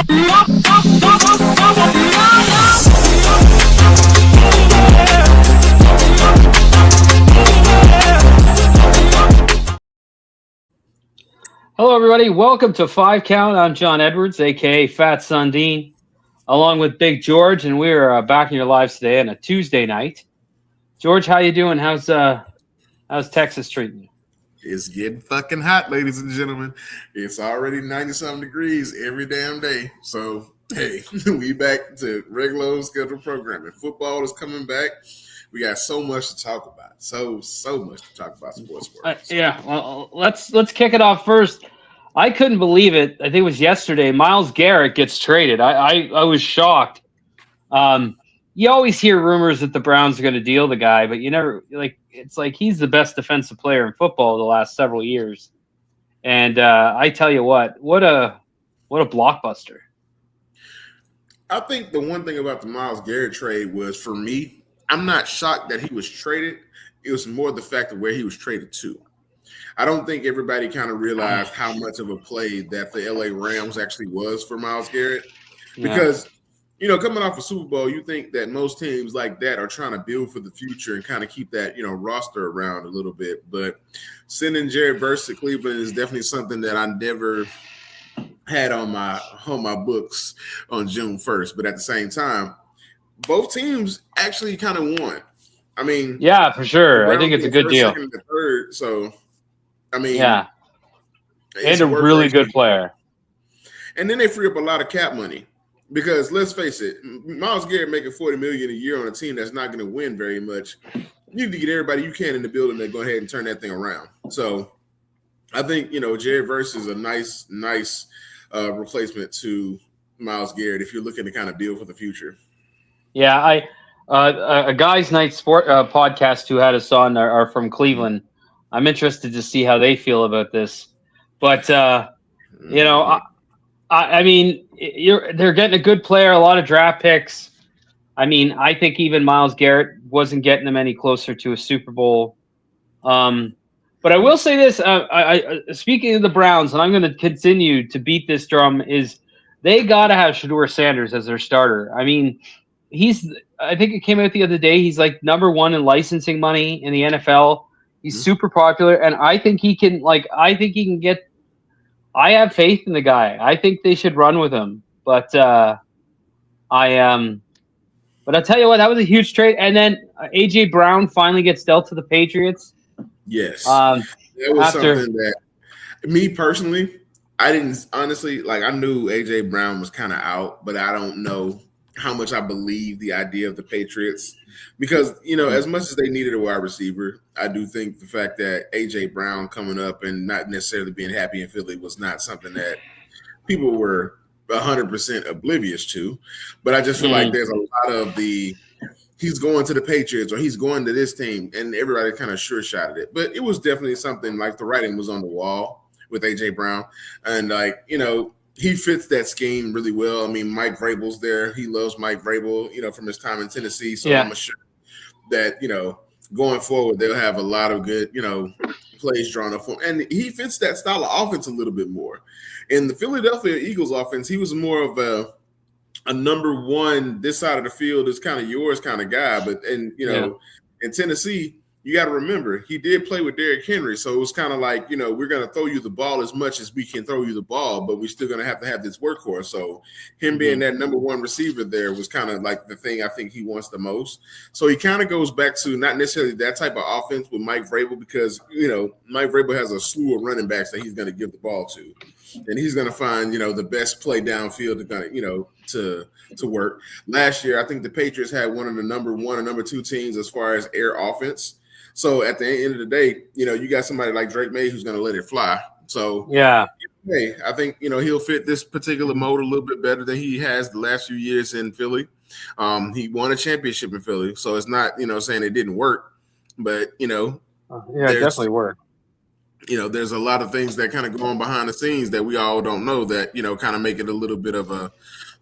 Hello, everybody. Welcome to Five Count. I'm John Edwards, aka Fat Sundin, along with Big George, and we're back in your lives today on a Tuesday night. George, how you doing? How's Texas treating you? It's getting fucking hot, ladies and gentlemen. It's already 90-something degrees every damn day. So, hey, we back to regular scheduled programming. Football is coming back. We got so much to talk about. So much to talk about sports. Yeah, well, let's kick it off first. I couldn't believe it. I think it was yesterday. Myles Garrett gets traded. I was shocked. You always hear rumors that the Browns are going to deal the guy, but you never it's like he's the best defensive player in football the last several years. And I tell you what a blockbuster. I think the one thing about the Myles Garrett trade was, for me, I'm not shocked that he was traded. It was more the fact of where he was traded to. I don't think everybody kind of realized how much of a play that the LA Rams actually was for Myles Garrett. Because, coming off a Super Bowl, you think that most teams like that are trying to build for the future and kind of keep that, roster around a little bit. But sending Jared Verse to Cleveland is definitely something that I never had on my books on June 1st. But at the same time, both teams actually kind of won. I mean, yeah, for sure. I think it's a good deal. Second, and third, so I mean, yeah, and a really good player. And then they free up a lot of cap money because let's face it, Myles Garrett making $40 million a year on a team that's not going to win very much. You need to get everybody you can in the building to go ahead and turn that thing around. So I think Jared Verse is a nice replacement to Myles Garrett if you're looking to kind of build for the future. Yeah, a Guys Night Sport podcast who had us on are from Cleveland. I'm interested to see how they feel about this. But, I mean, they're getting a good player, a lot of draft picks. I mean, I think even Myles Garrett wasn't getting them any closer to a Super Bowl. But I will say this, speaking of the Browns, and I'm going to continue to beat this drum, is they got to have Shedeur Sanders as their starter. I mean, I think it came out the other day, he's like number one in licensing money in the NFL. He's super popular, and I think he can get – I have faith in the guy. I think they should run with him. But But I'll tell you what, that was a huge trade. And then A.J. Brown finally gets dealt to the Patriots. Yes. That was something that – me personally, I didn't – honestly, I knew A.J. Brown was kind of out, but I don't know how much I believe the idea of the Patriots. Because, as much as they needed a wide receiver, I do think the fact that A.J. Brown coming up and not necessarily being happy in Philly was not something that people were 100% oblivious to. But I just feel like there's a lot of he's going to the Patriots or he's going to this team, and everybody kind of sure-shotted it. But it was definitely something like the writing was on the wall with A.J. Brown. And, he fits that scheme really well. I mean, Mike Vrabel's there. He loves Mike Vrabel, from his time in Tennessee. So I'm sure that, going forward, they'll have a lot of good, plays drawn up for him. And he fits that style of offense a little bit more. In the Philadelphia Eagles offense, he was more of a number one, this side of the field is kind of yours kind of guy. But, in Tennessee, you got to remember, he did play with Derrick Henry. So it was kind of like, we're going to throw you the ball as much as we can throw you the ball, but we're still going to have this workhorse. So him being that number one receiver there was kind of like the thing I think he wants the most. So he kind of goes back to not necessarily that type of offense with Mike Vrabel because, Mike Vrabel has a slew of running backs that he's going to give the ball to. And he's going to find, the best play downfield to work. Last year, I think the Patriots had one of the number one or number two teams as far as air offense. So at the end of the day, you got somebody like Drake May who's going to let it fly. So hey, I think he'll fit this particular mode a little bit better than he has the last few years in Philly. He won a championship in Philly, so it's not saying it didn't work, but it definitely worked. there's a lot of things that kind of go on behind the scenes that we all don't know that, kind of make it a little bit of a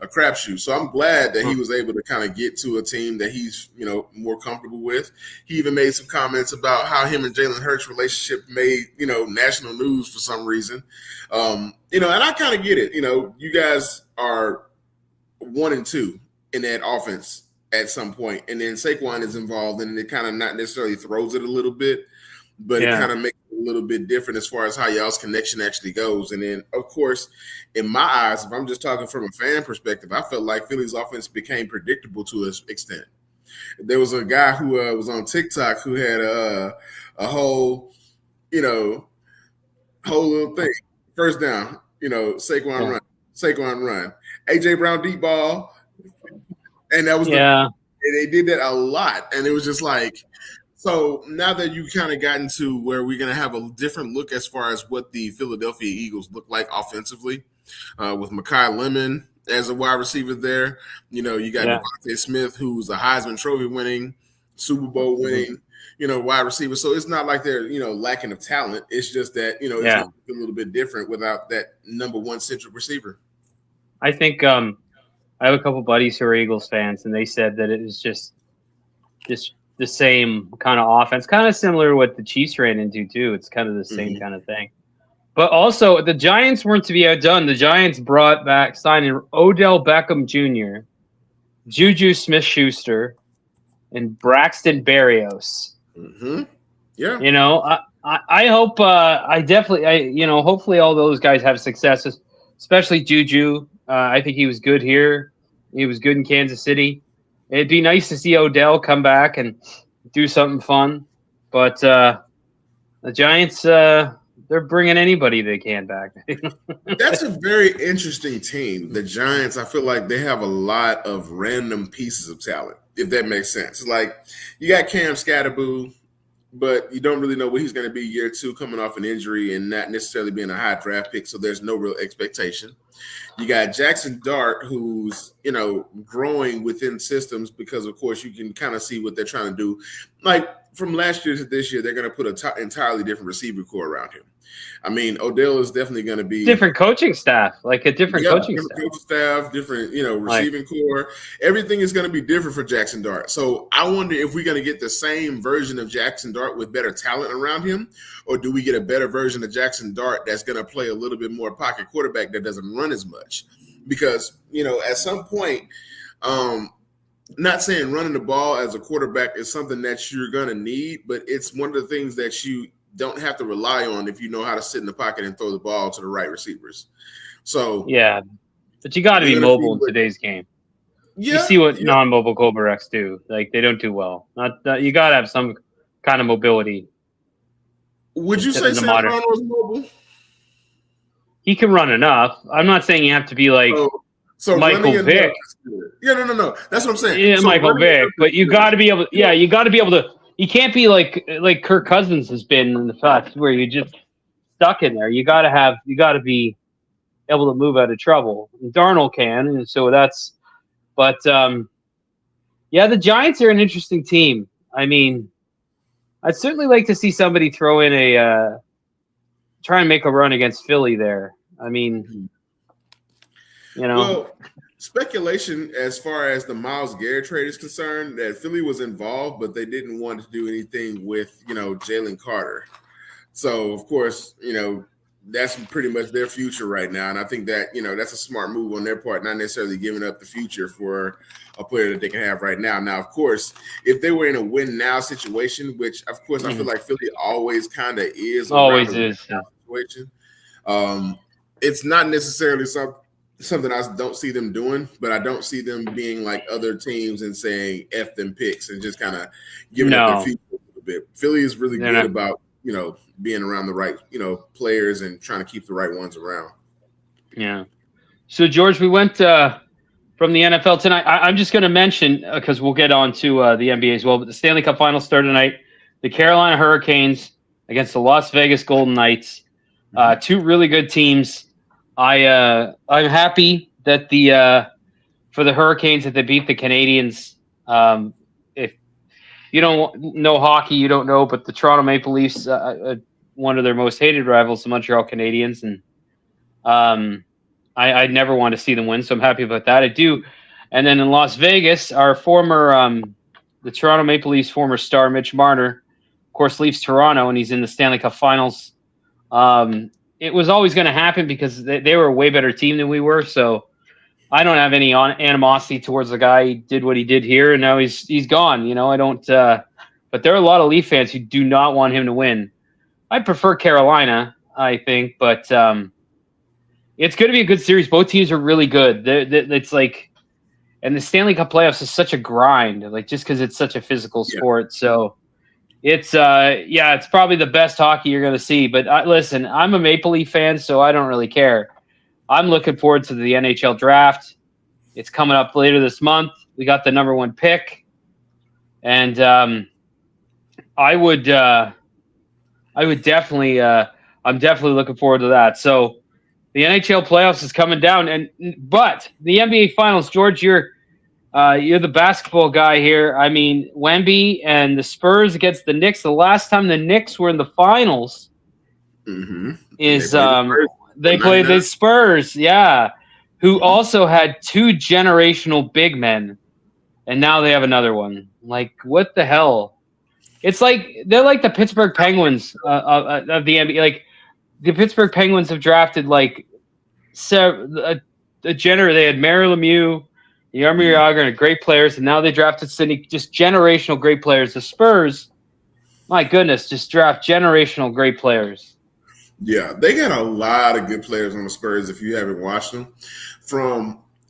crapshoot. So I'm glad that he was able to kind of get to a team that he's, more comfortable with. He even made some comments about how him and Jalen Hurts' relationship made, national news for some reason. And I kind of get it. You guys are 1 and 2 in that offense at some point, and then Saquon is involved, and it kind of not necessarily throws it a little bit, but it kind of makes it a little bit different as far as how y'all's connection actually goes. And then, of course, in my eyes, if I'm just talking from a fan perspective, I felt like Philly's offense became predictable to an extent. There was a guy who was on TikTok who had a whole little thing. First down, Saquon run. AJ Brown deep ball. And that was they did that a lot. And it was just like, so now that you've kind of gotten to where we're going to have a different look as far as what the Philadelphia Eagles look like offensively, with Mekhi Lemon as a wide receiver there. You got Devontae Smith, who's a Heisman Trophy winning, Super Bowl winning, wide receiver. So it's not like they're, lacking of talent. It's just that, it's a little bit different without that number one central receiver. I think I have a couple buddies who are Eagles fans, and they said that it was just the same kind of offense, kind of similar to what the Chiefs ran into too. It's kind of the same kind of thing. But also, the Giants weren't to be outdone. The Giants brought back signing Odell Beckham Jr., Juju Smith-Schuster, and Braxton Berrios. Mm-hmm. Yeah. I hope hopefully all those guys have success, especially Juju. I think he was good here. He was good in Kansas City. It'd be nice to see Odell come back and do something fun. But the Giants, they're bringing anybody they can back. That's a very interesting team. The Giants, I feel like they have a lot of random pieces of talent, if that makes sense. Like, you got Cam Scatterboo, but you don't really know what he's going to be year 2 coming off an injury and not necessarily being a high draft pick, so there's no real expectation. You got Jackson Dart, who's, growing within systems because, of course, you can kind of see what they're trying to do. Like, from last year to this year, they're going to put an entirely different receiver core around him. I mean, Odell is definitely going to be different coaching staff, different coaching staff, different, receiving core. Everything is going to be different for Jackson Dart. So I wonder if we're going to get the same version of Jackson Dart with better talent around him, or do we get a better version of Jackson Dart that's going to play a little bit more pocket quarterback that doesn't run as much? Because, at some point, not saying running the ball as a quarterback is something that you're going to need, but it's one of the things that you don't have to rely on if you know how to sit in the pocket and throw the ball to the right receivers. So but you got to be mobile in today's game. You see what non-mobile quarterbacks do; like, they don't do well. You got to have some kind of mobility. Would you say Sam Darnold was mobile? He can run enough. I'm not saying you have to be like Michael Vick. No. That's what I'm saying. Yeah, Michael Vick, but you got to be able. Yeah, you got to be able to. You can't be like Kirk Cousins has been in the past, where you're just stuck in there. You got to be able to move out of trouble. And Darnold can, and so that's. But the Giants are an interesting team. I mean, I'd certainly like to see somebody throw in try and make a run against Philly there. I mean, Well, speculation as far as the Myles Garrett trade is concerned, that Philly was involved, but they didn't want to do anything with, Jalen Carter. So, of course, that's pretty much their future right now. And I think that, that's a smart move on their part, not necessarily giving up the future for a player that they can have right now. Now, of course, if they were in a win-now situation, which, of course, I feel like Philly always kind of is. Always is. Situation. It's not necessarily something I don't see them doing, but I don't see them being like other teams and saying F them picks and just kind of giving up their future a little bit. Philly is really good about, being around the right, players and trying to keep the right ones around. Yeah. So, George, we went from the NFL tonight. I'm just going to mention, because we'll get on to the NBA as well, but the Stanley Cup Finals start tonight. The Carolina Hurricanes against the Las Vegas Golden Knights. 2 really good teams. I'm happy that for the Hurricanes that they beat the Canadiens. If you don't know hockey, you don't know, but the Toronto Maple Leafs one of their most hated rivals, the Montreal Canadiens, and I never want to see them win, so I'm happy about that. I do. And then in Las Vegas, our former the Toronto Maple Leafs former star Mitch Marner, of course, leaves Toronto, and he's in the Stanley Cup Finals. It was always going to happen because they were a way better team than we were, so I don't have any animosity towards the guy. He did what he did here, and now he's gone. I don't. But there are a lot of Leaf fans who do not want him to win. I prefer Carolina, I think, but it's going to be a good series. Both teams are really good. It's like, and the Stanley Cup playoffs is such a grind, like just because it's such a physical sport. Yeah. So it's it's probably the best hockey you're going to see. But listen, I'm a Maple Leaf fan, so I don't really care. I'm looking forward to the NHL draft. It's coming up later this month. We got the number 1 pick, and I would definitely. I'm definitely looking forward to that. So the NHL playoffs is coming down, but the NBA Finals, George, you're the basketball guy here. I mean, Wemby and the Spurs against the Knicks. The last time the Knicks were in the finals is they played the Spurs, who also had 2 generational big men, and now they have another one. Like, what the hell? It's like they're like the Pittsburgh Penguins of the NBA. Like, the Pittsburgh Penguins have drafted like they had Mary Lemieux, Jaromir Jagr, and great players, and now they drafted Sidney, just generational great players. The Spurs, my goodness, just draft generational great players. Yeah, they got a lot of good players on the Spurs if you haven't watched them.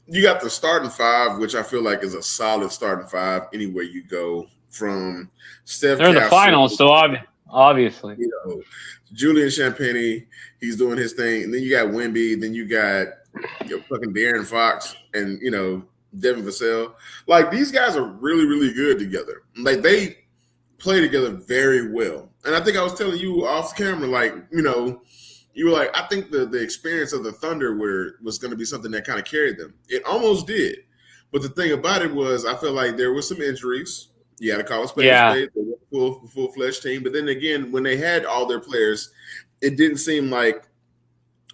You got the starting 5, which I feel like is a solid starting 5 anywhere you go. From Steph, they're in the finals, so obviously. Julian Champagny, he's doing his thing. And then you got Wemby, then you got fucking De'Aaron Fox and, Devin Vassell. Like, these guys are really, really good together. Like, they play together very well. And I think I was telling you off camera, like, you were like, I think the experience of the Thunder was going to be something that kind of carried them. It almost did. But the thing about it was, I felt like there were some injuries. You had to call a spade a spade. They were a full-fledged team. But then again, when they had all their players, it didn't seem like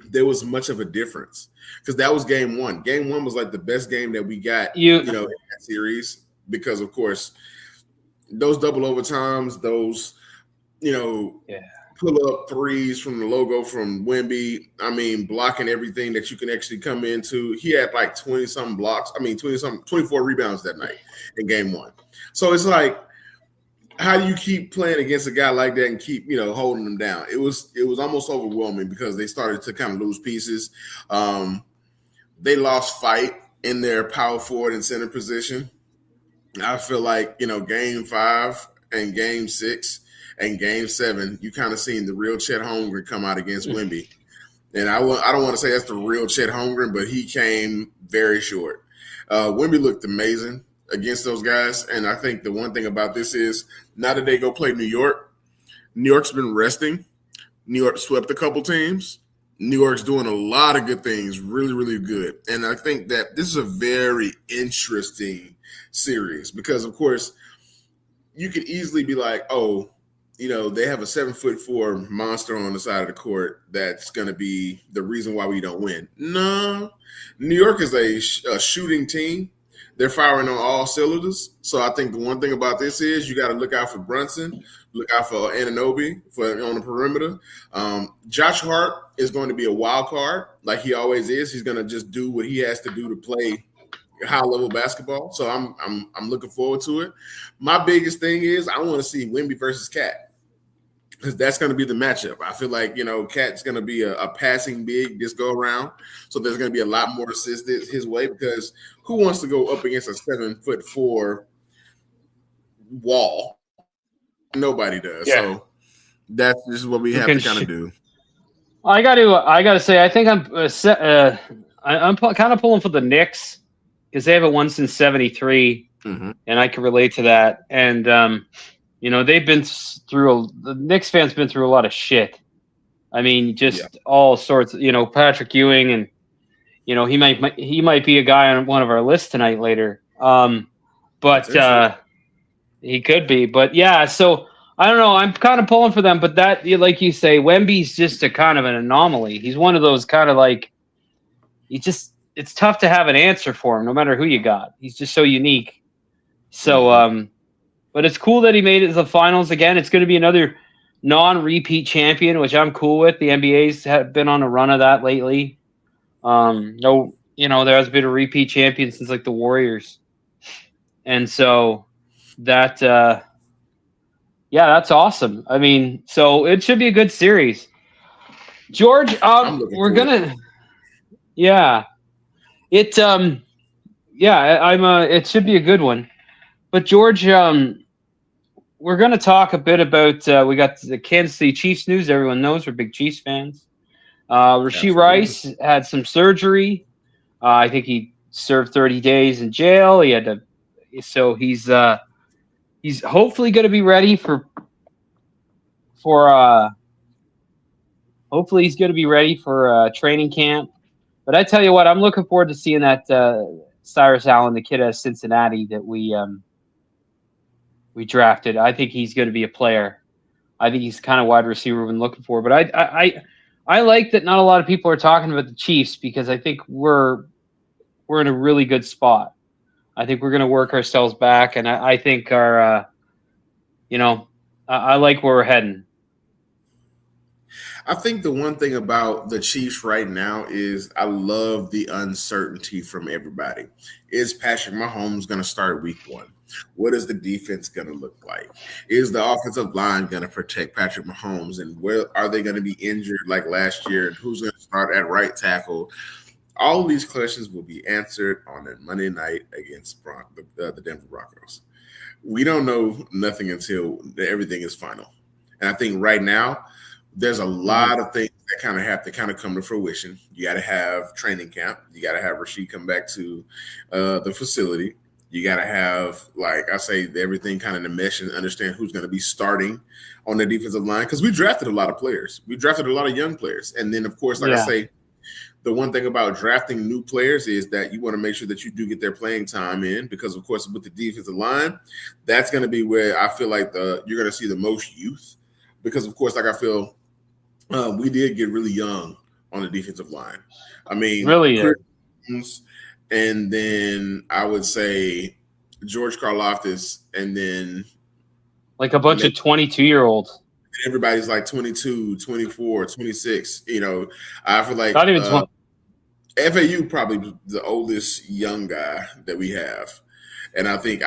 there was much of a difference. Because that was game 1. Game 1 was like the best game that we got, in that series. Because, of course, those double overtimes, those, pull-up threes from the logo from Wemby, blocking everything that you can actually come into. He had like 20-something blocks. 24 rebounds that night in game 1. So it's like, how do you keep playing against a guy like that and keep, holding them down? It was almost overwhelming because they started to kind of lose pieces. They lost fight in their power forward and center position. I feel like, game 5 and game 6 and game 7, you kind of seen the real Chet Holmgren come out against Wemby. And I don't want to say that's the real Chet Holmgren, but he came very short. Wemby looked amazing against those guys. And I think the one thing about this is now that they go play New York, New York's been resting. New York swept a couple teams. New York's doing a lot of good things, really, really good. And I think that this is a very interesting series because, of course, you could easily be like, they have a 7'4" monster on the side of the court that's going to be the reason why we don't win. No, New York is a shooting team. They're firing on all cylinders. So I think the one thing about this is you got to look out for Brunson, look out for Anunoby on the perimeter. Josh Hart is going to be a wild card like he always is. He's going to just do what he has to do to play high-level basketball. So I'm looking forward to it. My biggest thing is I want to see Wemby versus Cat. Because that's going to be the matchup. I feel like, Cat's going to be a passing big this go around. So there's going to be a lot more assists his way because who wants to go up against a 7'4" wall? Nobody does. Yeah. So that's just what we have to kind of do. I got to say, I think I'm kind of pulling for the Knicks because they haven't won since '73, and I can relate to that. And they've been through the Knicks fans been through a lot of shit. All sorts. Patrick Ewing, and he might be a guy on one of our lists tonight later. But he could be. But yeah, so I don't know. I'm kind of pulling for them, but that, like you say, Wemby's just a kind of an anomaly. He's one of those kind of like, it's tough to have an answer for him, no matter who you got. He's just so unique. So, but it's cool that he made it to the finals again. It's going to be another non-repeat champion, which I'm cool with. The NBA's have been on a run of that lately. No, there has been a repeat champion since like the Warriors, and so that, that's awesome. I mean, so it should be a good series. George, we're gonna, it should be a good one. But George, we're going to talk a bit about, we got the Kansas City Chiefs news. Everyone knows we're big Chiefs fans. Rashee Rice had some surgery. I think he served 30 days in jail. So he's hopefully going to be ready for training camp. But I tell you what, I'm looking forward to seeing that Cyrus Allen, the kid out of Cincinnati that we drafted. I think he's going to be a player. I think he's the kind of wide receiver we've been looking for. But I like that not a lot of people are talking about the Chiefs, because I think we're in a really good spot. I think we're going to work ourselves back, and I think I like where we're heading. I think the one thing about the Chiefs right now is I love the uncertainty from everybody. Is Patrick Mahomes going to start week 1? What is the defense going to look like? Is the offensive line going to protect Patrick Mahomes? And where are they going to be injured like last year? And who's going to start at right tackle? All of these questions will be answered on a Monday night against the Denver Broncos. We don't know nothing until everything is final. And I think right now, there's a lot of things that kind of have to kind of come to fruition. You got to have training camp. You got to have Rashee come back to the facility. You got to have, like I say, everything kind of in the mesh and understand who's going to be starting on the defensive line, because we drafted a lot of players. We drafted a lot of young players. And then, of course, like I say, the one thing about drafting new players is that you want to make sure that you do get their playing time in, because, of course, with the defensive line, that's going to be where I feel like you're going to see the most youth, because, of course, like I feel we did get really young on the defensive line. I mean, really, and then I would say George Karlaftis, and then like a bunch of 22-year-olds. Everybody's like 22, 24, 26. I feel like not even 20. FAU probably the oldest young guy that we have. And I think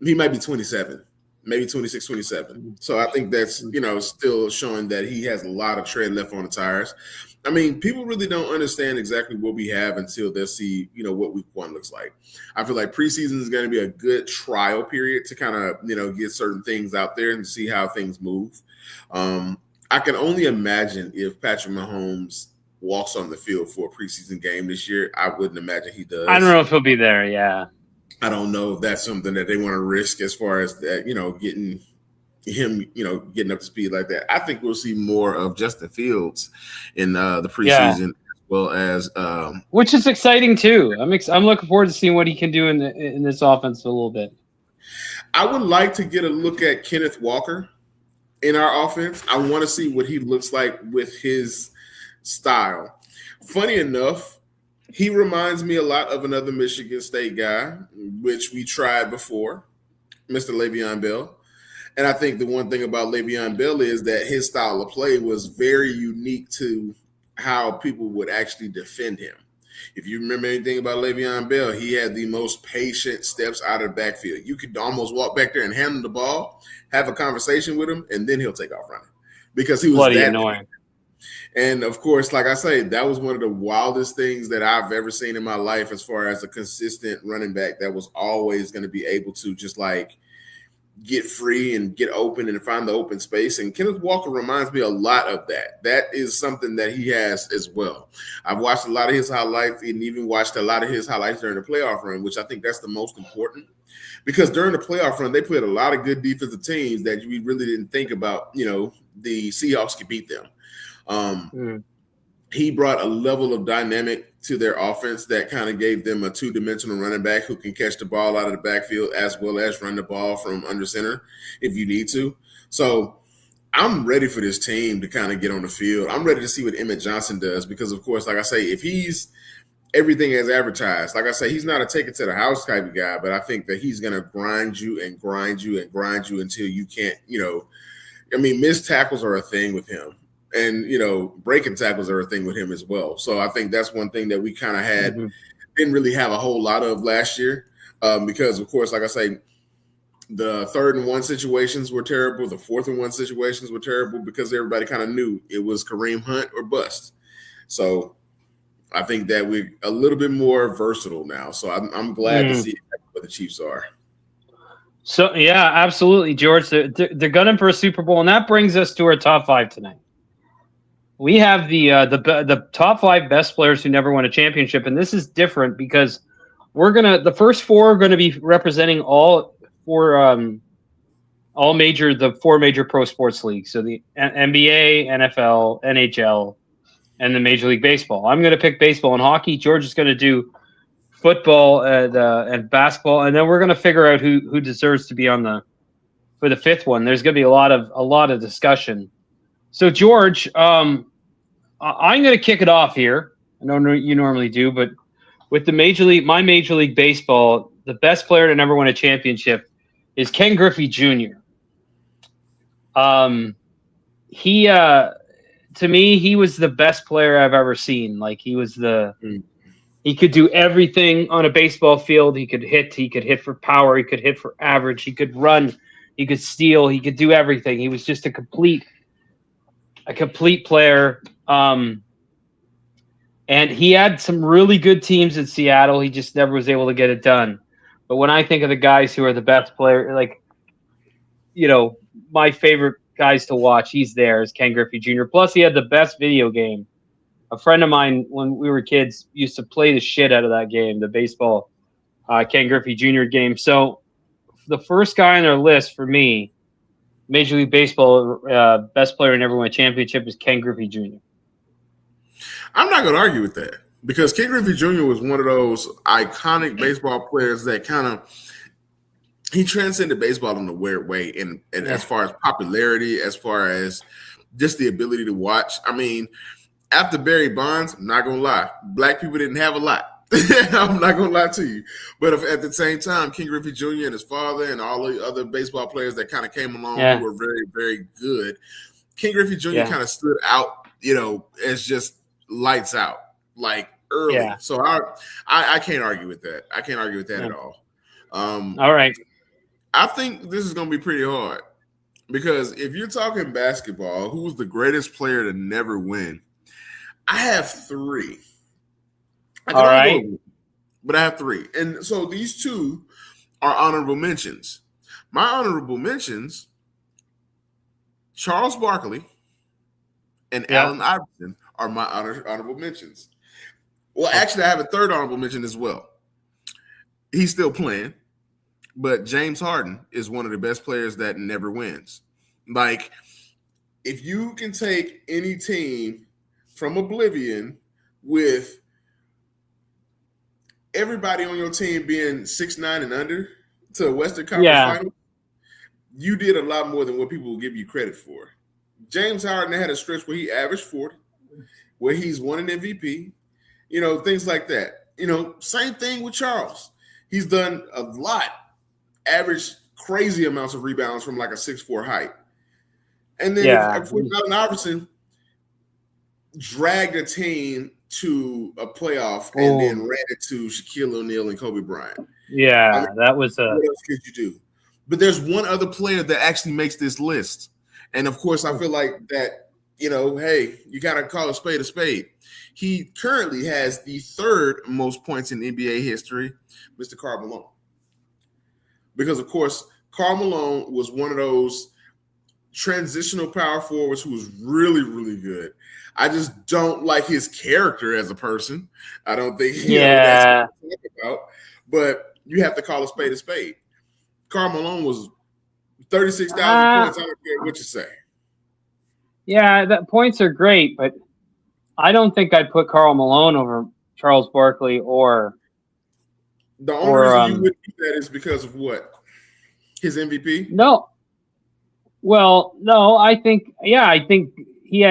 he might be 27, maybe 26, 27. So I think that's, still showing that he has a lot of tread left on the tires. I mean, people really don't understand exactly what we have until they see, what week 1 looks like. I feel like preseason is going to be a good trial period to kind of, get certain things out there and see how things move. I can only imagine if Patrick Mahomes walks on the field for a preseason game this year. I wouldn't imagine he does. I don't know if he'll be there. Yeah. I don't know if that's something that they want to risk as far as that, getting him, getting up to speed like that. I think we'll see more of Justin Fields in the preseason, as well as which is exciting too. I'm looking forward to seeing what he can do in this offense a little bit. I would like to get a look at Kenneth Walker in our offense. I want to see what he looks like with his style. Funny enough, he reminds me a lot of another Michigan State guy, which we tried before, Mr. Le'Veon Bell. And I think the one thing about Le'Veon Bell is that his style of play was very unique to how people would actually defend him. If you remember anything about Le'Veon Bell, he had the most patient steps out of the backfield. You could almost walk back there and hand him the ball, have a conversation with him, and then he'll take off running, because he was bloody that annoying. And, of course, like I say, that was one of the wildest things that I've ever seen in my life as far as a consistent running back that was always going to be able to just like get free and get open and find the open space. And Kenneth Walker reminds me a lot of that. That is something that he has as well. I've watched a lot of his highlights and even watched a lot of his highlights during the playoff run, which I think that's the most important, because during the playoff run, they played a lot of good defensive teams that we really didn't think about, the Seahawks could beat them. He brought a level of dynamic to their offense that kind of gave them a two-dimensional running back who can catch the ball out of the backfield as well as run the ball from under center if you need to. So I'm ready for this team to kind of get on the field. I'm ready to see what Emmett Johnson does because, of course, like I say, if he's everything as advertised, like I say, he's not a take it to the house type of guy, but I think that he's going to grind you and grind you and grind you until you can't, missed tackles are a thing with him. And, breaking tackles are a thing with him as well. So I think that's one thing that we kind of had, didn't really have a whole lot of last year because, of course, like I say, the 3rd and 1 situations were terrible. The 4th and 1 situations were terrible because everybody kind of knew it was Kareem Hunt or bust. So I think that we're a little bit more versatile now. So I'm glad to see what the Chiefs are. So, yeah, absolutely, George. They're gunning for a Super Bowl, and that brings us to our top 5 tonight. We have the top 5 best players who never won a championship, and this is different because the first 4 are going to be representing all 4 major pro sports leagues. So the NBA, NFL, NHL, and the Major League Baseball. I'm going to pick baseball and hockey. George is going to do football and basketball, and then we're going to figure out who deserves to be for the 5th one. There's going to be a lot of discussion. So George, I'm going to kick it off here. I know you normally do, but with the my Major League Baseball, the best player to never win a championship is Ken Griffey Jr. He to me, he was the best player I've ever seen. Like he could do everything on a baseball field. He could hit for power, he could hit for average, he could run, he could steal, he could do everything. He was just a complete player. And he had some really good teams in Seattle. He just never was able to get it done. But when I think of the guys who are the best player, my favorite guys to watch, he's there, is Ken Griffey Jr. Plus, he had the best video game. A friend of mine, when we were kids, used to play the shit out of that game, the baseball Ken Griffey Jr. game. So the first guy on their list for me, Major League Baseball best player who never won a championship, is Ken Griffey Jr. I'm not going to argue with that because Ken Griffey Jr. was one of those iconic baseball players that he transcended baseball in a weird way. And as far as popularity, as far as just the ability to watch, I mean, after Barry Bonds, I'm not going to lie, black people didn't have a lot. I'm not going to lie to you. But at the same time, Ken Griffey Jr. and his father and all the other baseball players that kind of came along who were very, very good, Ken Griffey Jr. kind of stood out, as just lights out, like early. Yeah. So I can't argue with that. I can't argue with that at all. All right. I think this is going to be pretty hard because if you're talking basketball, who's the greatest player to never win? I have 3. All right. But I have 3. And so these 2 are honorable mentions. My honorable mentions, Charles Barkley and Allen Iverson, are my honorable mentions. Well, actually, I have a 3rd honorable mention as well. He's still playing, but James Harden is one of the best players that never wins. Like, if you can take any team from oblivion with everybody on your team being 6'9" and under to a Western Conference final, you did a lot more than what people will give you credit for. James Harden had a stretch where he averaged 40, where he's won an MVP, things like that. Same thing with Charles. He's done a lot, averaged crazy amounts of rebounds from like a 6'4" height. And then if Allen Iverson dragged a team to a playoff and then ran it to Shaquille O'Neal and Kobe Bryant. Yeah, that was what else could you do? But there's one other player that actually makes this list. And of course, I feel like that, hey, you got to call a spade a spade. He currently has the 3rd most points in NBA history, Mr. Karl Malone. Because, of course, Karl Malone was one of those transitional power forwards who was really, really good. I just don't like his character as a person. I don't think that's what I'm talking about. But you have to call a spade a spade. Karl Malone was 36,000 points. I don't care what you say. Yeah, that points are great, but I don't think I'd put Karl Malone over Charles Barkley or the only reason you would do that is because of what? His MVP? No. Well, no, I think he had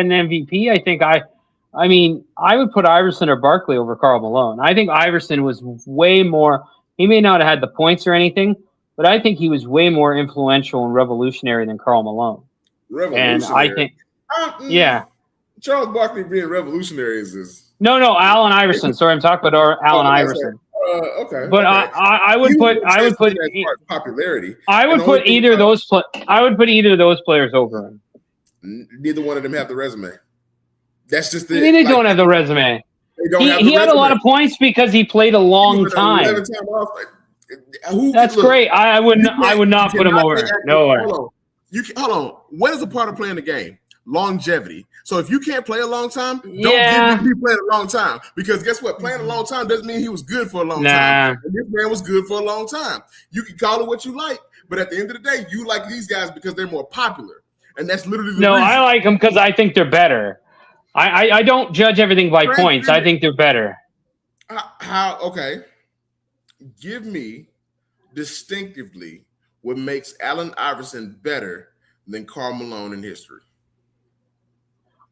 an MVP. I mean, I would put Iverson or Barkley over Karl Malone. I think Iverson was way more. He may not have had the points or anything, but I think he was way more influential and revolutionary than Karl Malone. Revolutionary. And I think, yeah, Charles Barkley being revolutionary is no, Allen Iverson. Sorry, I'm talking about Allen Iverson. Okay, but okay. I would put popularity. I would put either of those. I would put either of those players over him. Neither one of them have the resume. That's just the. They don't have the resume. He had a lot of points because he played a long time. That's great. I would not put him over. Nowhere. Hold on. What is a part of playing the game? Longevity. So if you can't play a long time, don't give me playing a long time. Because guess what? Playing a long time doesn't mean he was good for a long time. And this man was good for a long time. You can call it what you like, but at the end of the day, you like these guys because they're more popular. And that's literally the reason. I like them because I think they're better. I don't judge everything by points. I think they're better. Okay. Give me distinctively what makes Allen Iverson better than Karl Malone in history.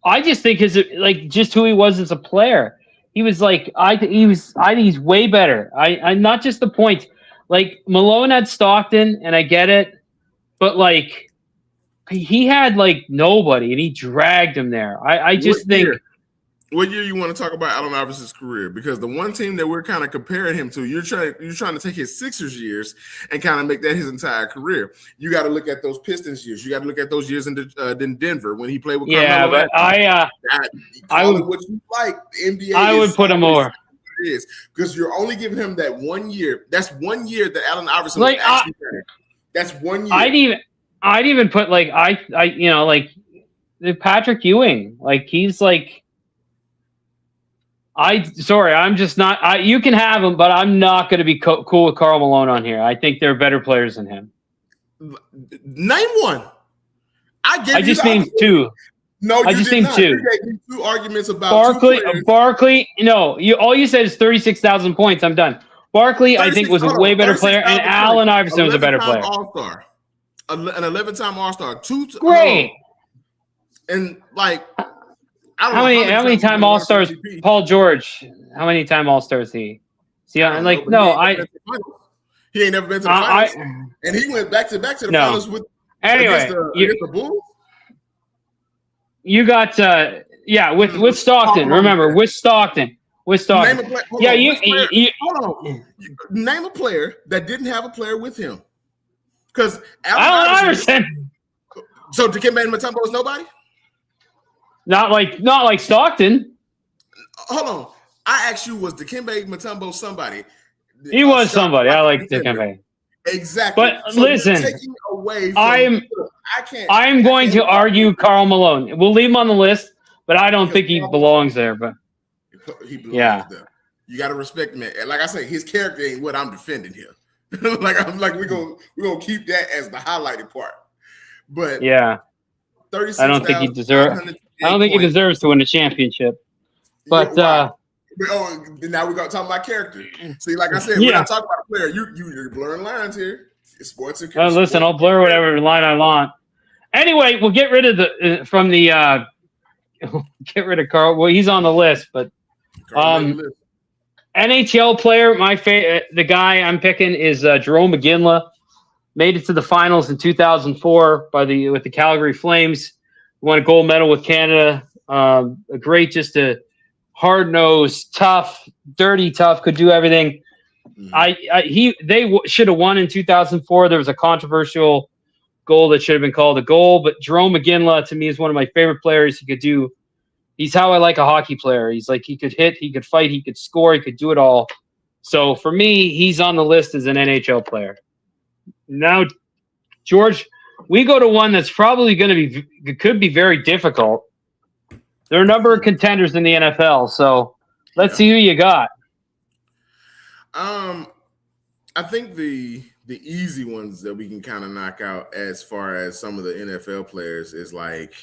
I just think just who he was as a player. He was like I think he's way better. I not just the points. Like Malone had Stockton, and I get it, but like he had like nobody, and he dragged him there. I just think. What year you want to talk about Allen Iverson's career? Because the one team that we're kind of comparing him to, you're trying to take his Sixers years and kind of make that his entire career. You got to look at those Pistons years. You got to look at those years in Denver when he played with Carmelo. But I would what you like. The NBA. I would put him over. Is because you're only giving him that 1 year. That's 1 year that Allen Iverson was actually better. That's 1 year. I'd even put like Patrick Ewing. Like he's like. I'm just not. You can have him, but I'm not going to be cool with Karl Malone on here. I think there are better players than him. Name one. I just named two. No, I just named two. You gave me two arguments about Barkley. No, all you said is 36,000 points. I'm done. Barkley, I think, was a way better player, and Allen Iverson was a better player. All-star, an 11-time All-star, great, and like. How many time All-Stars? Paul George. How many time All-Stars he? See, I'm like, he ain't never been to the finals, and he went back to the finals with. Anyway, against the Bulls. You got with Stockton. Remember with Stockton. Name a player, hold on. Name a player that didn't have a player with him. Because Allen Iverson. So Dikembe Mutombo is nobody. Not like Stockton. Hold on. I asked you, was Dikembe Mutombo somebody? He was somebody. I like Dikembe. Exactly. But so listen, I'm going to argue Karl Malone. We'll leave him on the list, but I don't think he belongs there. But he belongs there. You got to respect him. Like I say, his character ain't what I'm defending here. we're gonna keep that as the highlighted part. But I don't think he deserves. I don't think he deserves to win the championship. But now we're gonna talk about character. See, like I said, we're not talking about a player. You're blurring lines here. It's sports and listen, I'll blur whatever line I want. Anyway, we'll get rid of get rid of Carl. Well, he's on the list, but NHL player, my favorite, the guy I'm picking is Jerome McGinley. Made it to the finals in 2004 with the Calgary Flames. Won a gold medal with Canada. Just a hard-nosed, tough, dirty tough, could do everything. They should have won in 2004. There was a controversial goal that should have been called a goal, but Jerome McGinley to me is one of my favorite players. He's how I like a hockey player. He's like, he could hit, he could fight, he could score, he could do it all. So for me, he's on the list as an NHL player. Now, George, we go to one that's probably could be very difficult. There are a number of contenders in the NFL, so let's see who you got. I think the easy ones that we can kind of knock out as far as some of the NFL players is like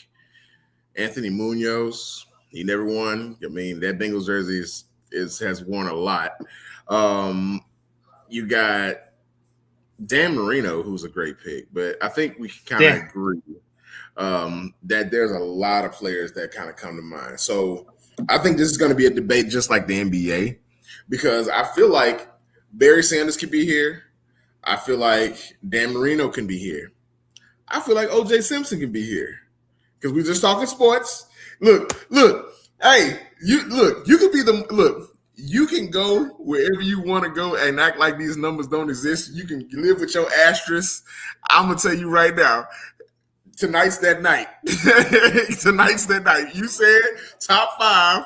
Anthony Munoz. He never won. I mean, that Bengals jersey has worn a lot. You got Dan Marino, who's a great pick, but I think we can kind of agree that there's a lot of players that kind of come to mind. So I think this is going to be a debate just like the NBA, because I feel like Barry Sanders could be here. I feel like Dan Marino can be here. I feel like O.J. Simpson can be here because we're just talking sports. Look, hey, you could be you can go wherever you want to go and act like these numbers don't exist. You can live with your asterisk. I'm going to tell you right now, tonight's that night. Tonight's that night. You said top 5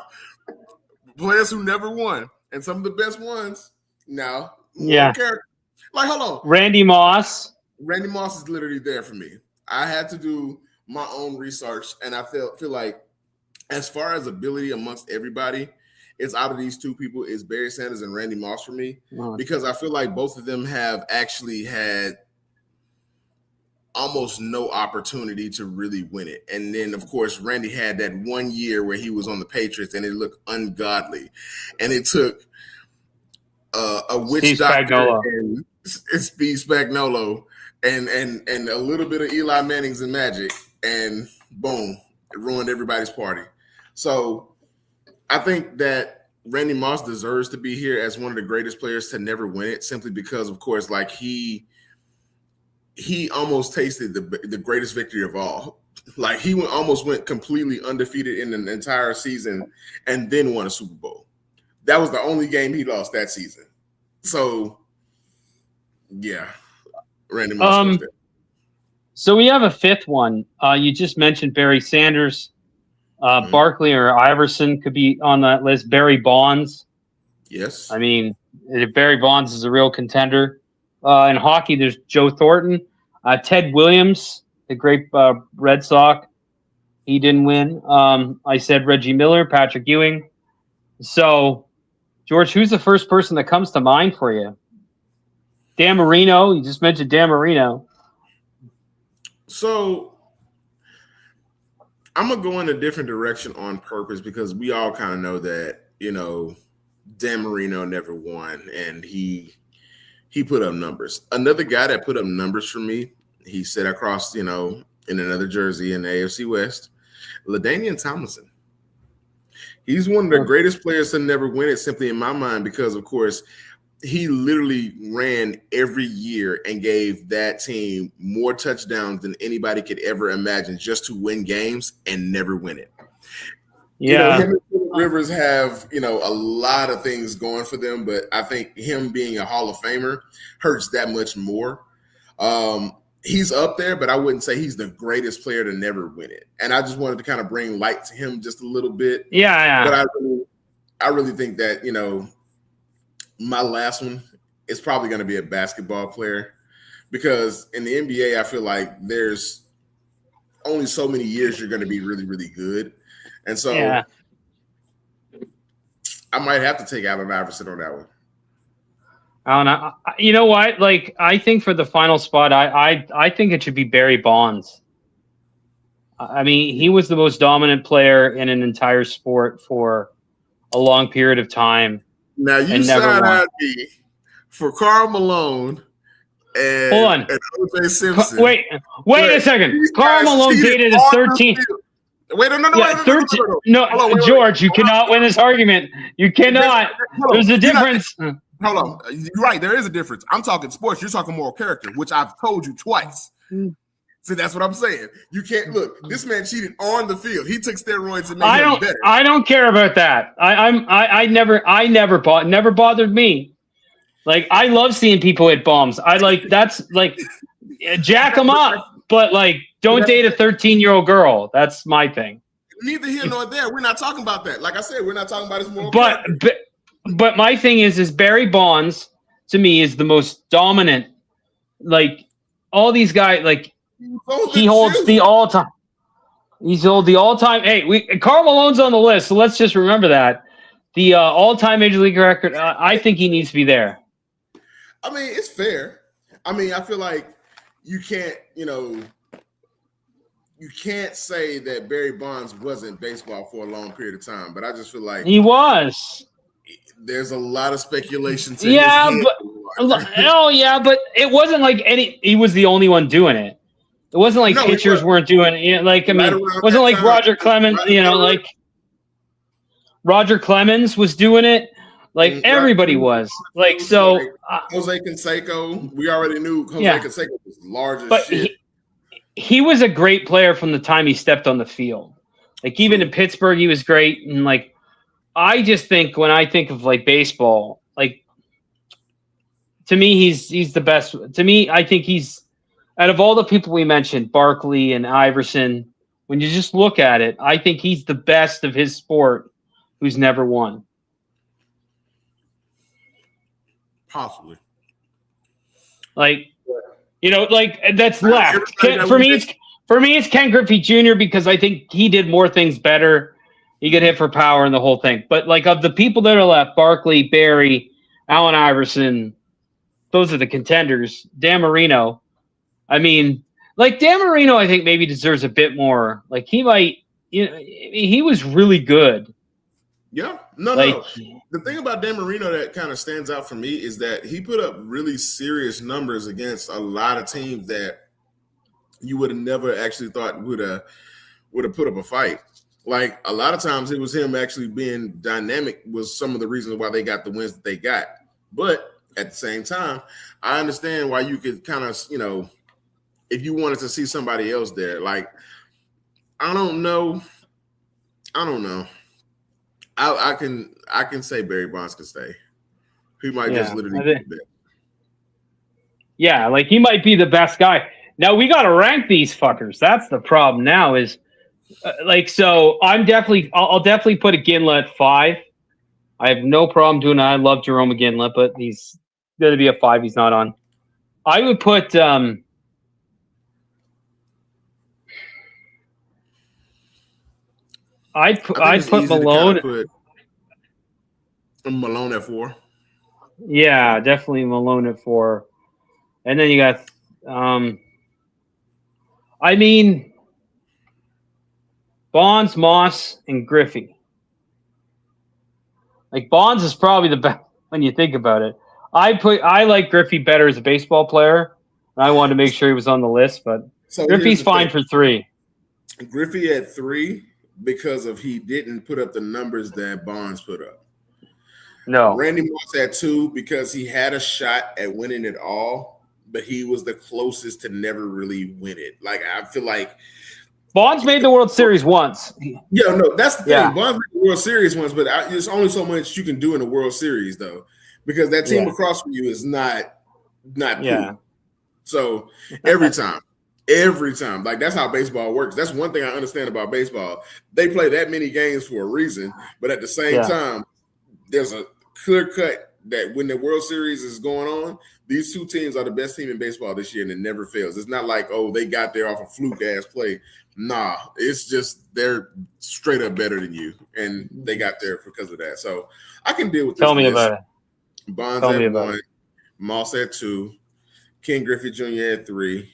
players who never won, and some of the best ones. Now, character. Like, hold on. Randy Moss. Randy Moss is literally there for me. I had to do my own research, and I feel like as far as ability amongst everybody, it's out of these two people is Barry Sanders and Randy Moss for me, because I feel like both of them have actually had almost no opportunity to really win it. And then, of course, Randy had that 1 year where he was on the Patriots and it looked ungodly. And it took a witch Steve doctor Spagnuolo. and Steve Spagnuolo and a little bit of Eli Manning's and magic, and boom, it ruined everybody's party. So I think that Randy Moss deserves to be here as one of the greatest players to never win it, simply because, of course, like he almost tasted the greatest victory of all. Like he almost went completely undefeated in an entire season and then won a Super Bowl. That was the only game he lost that season. So, yeah, Randy Moss. So we have a 5th one. You just mentioned Barry Sanders. Barkley or Iverson could be on that list. Barry Bonds. Yes. I mean, Barry Bonds is a real contender. In hockey, there's Joe Thornton. Ted Williams, the great Red Sox. He didn't win. I said Reggie Miller, Patrick Ewing. So, George, who's the first person that comes to mind for you? Dan Marino. You just mentioned Dan Marino. So I'm going to go in a different direction on purpose because we all kind of know that, Dan Marino never won, and he put up numbers. Another guy that put up numbers for me, he sat across, in another jersey in the AFC West, LaDainian Tomlinson. He's one of the greatest players to never win it, simply in my mind, because, of course, he literally ran every year and gave that team more touchdowns than anybody could ever imagine just to win games and never win it. Yeah. Him and Phillip Rivers have, a lot of things going for them, but I think him being a Hall of Famer hurts that much more. He's up there, but I wouldn't say he's the greatest player to never win it. And I just wanted to kind of bring light to him just a little bit. Yeah. But I really think that, my last one is probably going to be a basketball player, because in the NBA, I feel like there's only so many years you're going to be really, really good. And so I might have to take Allen Iverson on that one. I don't know. You know what? Like, I think for the final spot, I think it should be Barry Bonds. I mean, he was the most dominant player in an entire sport for a long period of time. Now you side-eyed me for Karl Malone and hold on, and O.J. Simpson. Wait a second. Karl Malone dated a 13. Wait, no, 13. No, George, you cannot win this argument. You cannot. There's a difference. Hold on. You're right. There is a difference. I'm talking sports. You're talking moral character, which I've told you twice. See, that's what I'm saying. You can't look. This man cheated on the field. He took steroids and made him better. I don't care about that. Never bothered me. Like, I love seeing people hit bombs. That's like jack them up, but like don't date a 13-year-old girl. That's my thing. Neither here nor there. We're not talking about that. Like I said, we're not talking about his moral character. But my thing is Barry Bonds to me is the most dominant. Like, all these guys, like, he holds the all-time. He's the all-time. Hey, Karl Malone's on the list, so let's just remember that. The all-time Major League record, I think he needs to be there. I mean, it's fair. I mean, I feel like you can't say that Barry Bonds wasn't baseball for a long period of time, but I just feel like he was. there's a lot of speculation to yeah, his head. But it wasn't like he was the only one doing it. It wasn't like pitchers weren't doing it. Like, I mean, it wasn't like Roger Clemens, like Roger Clemens was doing it. Like everybody was. Like, so Jose Canseco, we already knew Jose Canseco was large as shit. He was a great player from the time he stepped on the field. Like, even in Pittsburgh, he was great. And like, I just think when I think of like baseball, like, to me, he's the best. To me, I think he's, out of all the people we mentioned, Barkley and Iverson, when you just look at it, I think he's the best of his sport who's never won. Possibly. Like, like that's left. For me, it's Ken Griffey Jr. because I think he did more things better. He could hit for power and the whole thing. But like, of the people that are left, Barkley, Barry, Allen Iverson, those are the contenders. Dan Marino. I mean, like, Dan Marino, I think maybe deserves a bit more. Like, he might, he was really good. Yeah. No. The thing about Dan Marino that kind of stands out for me is that he put up really serious numbers against a lot of teams that you would have never actually thought would have put up a fight. Like, a lot of times it was him actually being dynamic was some of the reasons why they got the wins that they got. But at the same time, I understand why you could kind of, if you wanted to see somebody else there, like, I don't know. I can say Barry Bonds can stay. He might just literally be there. Yeah, like, he might be the best guy. Now we got to rank these fuckers. That's the problem now is so I'll definitely put Iginla at 5. I have no problem doing that. I love Jerome Iginla, but he's going to be a 5. He's not on. I would put I'd put Malone. Put Malone at 4. Yeah, definitely Malone at 4. And then you got I mean, Bonds, Moss, and Griffey. Like, Bonds is probably the best when you think about it. I like Griffey better as a baseball player. I wanted to make sure he was on the list, but Griffey's fine for 3. Griffey at 3 because he didn't put up the numbers that Bonds put up. No. Randy Moss at 2 because he had a shot at winning it all, but he was the closest to never really win it. Like, I feel like Bonds made the World Series once. Yeah, no, that's the thing. Yeah. Bonds made the World Series once, but there's only so much you can do in the World Series, though, because that team across from you is not cool. So every time, like, that's how baseball works. That's one thing I understand about baseball. They play that many games for a reason, but at the same time, there's a clear cut that when the World Series is going on, these two teams are the best team in baseball this year, and it never fails. It's not like, oh, they got there off a fluke-ass play. Nah, it's just they're straight up better than you, and they got there because of that. So I can deal with this. Tell me about it. Bonds at 1, Moss at 2, Ken Griffey Jr. at 3,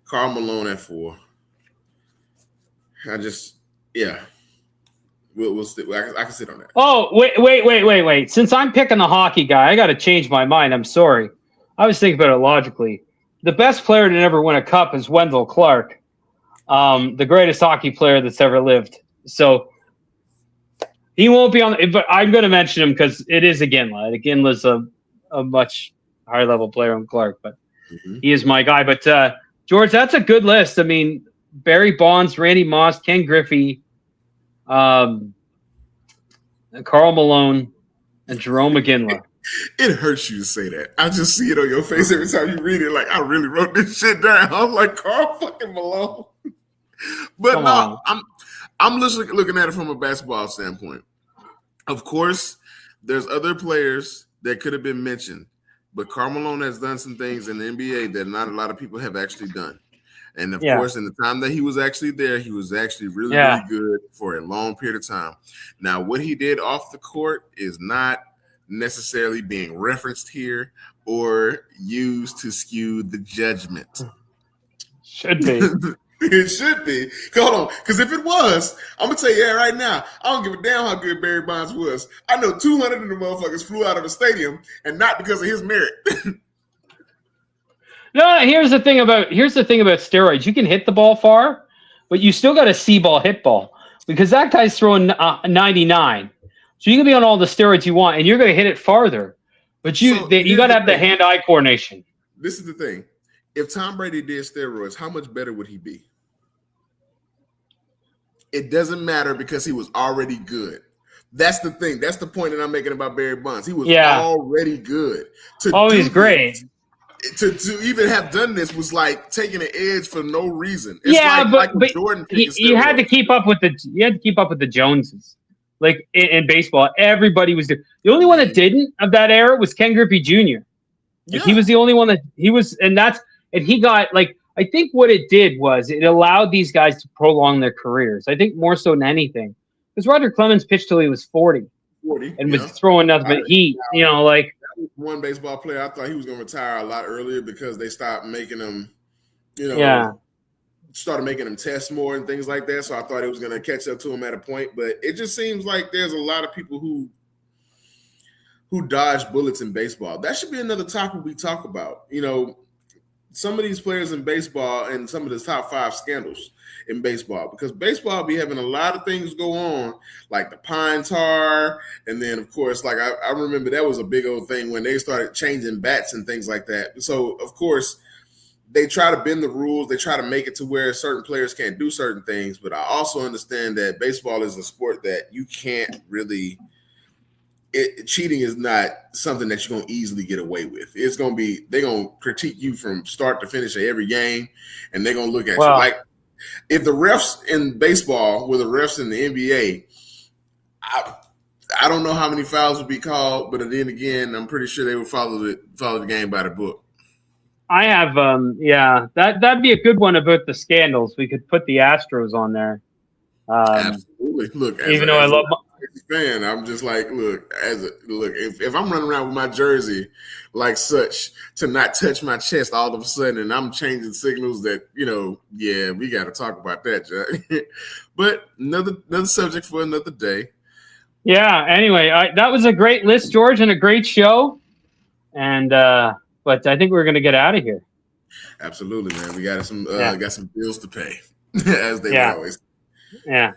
Karl Malone at 4. We'll I can sit on that. Oh, wait. Since I'm picking the hockey guy, I got to change my mind. I'm sorry. I was thinking about it logically. The best player to never win a cup is Wendell Clark, the greatest hockey player that's ever lived. So he won't be on, but I'm going to mention him because it is Iginla. Iginla's a much higher level player than Clark, but he is my guy. But George, that's a good list. I mean, Barry Bonds, Randy Moss, Ken Griffey, Karl Malone, and Jerome Iginla. It hurts you to say that. I just see it on your face every time you read it. Like, I really wrote this shit down. I'm like, Karl fucking Malone. But I'm looking at it from a basketball standpoint. Of course, there's other players that could have been mentioned, but Karl Malone has done some things in the NBA that not a lot of people have actually done. And of course, in the time that he was actually there, he was actually really good for a long period of time. Now, what he did off the court is not necessarily being referenced here or used to skew the judgment. Should be. It should be. Hold on, because if it was, I'm gonna tell you that right now. I don't give a damn how good Barry Bonds was. I know 200 of the motherfuckers flew out of the stadium, and not because of his merit. No, here's the thing about steroids. You can hit the ball far, but you still got a see ball, hit ball, because that guy's throwing 99. So you can be on all the steroids you want, and you're going to hit it farther. But you got to have the hand-eye coordination. This is the thing. If Tom Brady did steroids, how much better would he be? It doesn't matter because he was already good. That's the thing. That's the point that I'm making about Barry Bonds. He was already good. He's great. To even have done this was like taking an edge for no reason. It's but Jordan you had to keep up with the Joneses. Like in baseball, everybody was the only one that didn't of that era was Ken Griffey Jr. Like he was the only one that he was, and he got like, I think what it did was it allowed these guys to prolong their careers. I think more so than anything, because Roger Clemens pitched till he was 40 and was throwing nothing but heat. Like one baseball player, I thought he was going to retire a lot earlier because they stopped making him, started making him test more and things like that. So I thought it was going to catch up to him at a point. But it just seems like there's a lot of people who dodge bullets in baseball. That should be another topic we talk about. Some of these players in baseball and some of the top 5 scandals in baseball, because baseball be having a lot of things go on, like the pine tar. And then, of course, like I remember that was a big old thing when they started changing bats and things like that. So, of course, they try to bend the rules. They try to make it to where certain players can't do certain things. But I also understand that baseball is a sport that you can't really cheating is not something that you're going to easily get away with. It's going to be, they're going to critique you from start to finish of every game, and they're going to look at you. Like, if the refs in baseball were the refs in the NBA, I don't know how many fouls would be called, but then again, I'm pretty sure they would follow the game by the book. I have, that'd be a good one about the scandals. We could put the Astros on there. Absolutely. Look, even though I love fan, I'm just like, if I'm running around with my jersey like such to not touch my chest all of a sudden, and I'm changing signals that, we got to talk about that, Jack. But another subject for another day. Yeah. Anyway, that was a great list, George, and a great show. And but I think we're going to get out of here. Absolutely, man. We got some bills to pay, as they always. Yeah.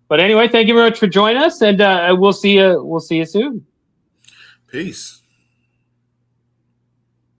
But anyway, thank you very much for joining us, and we'll see you soon. Peace.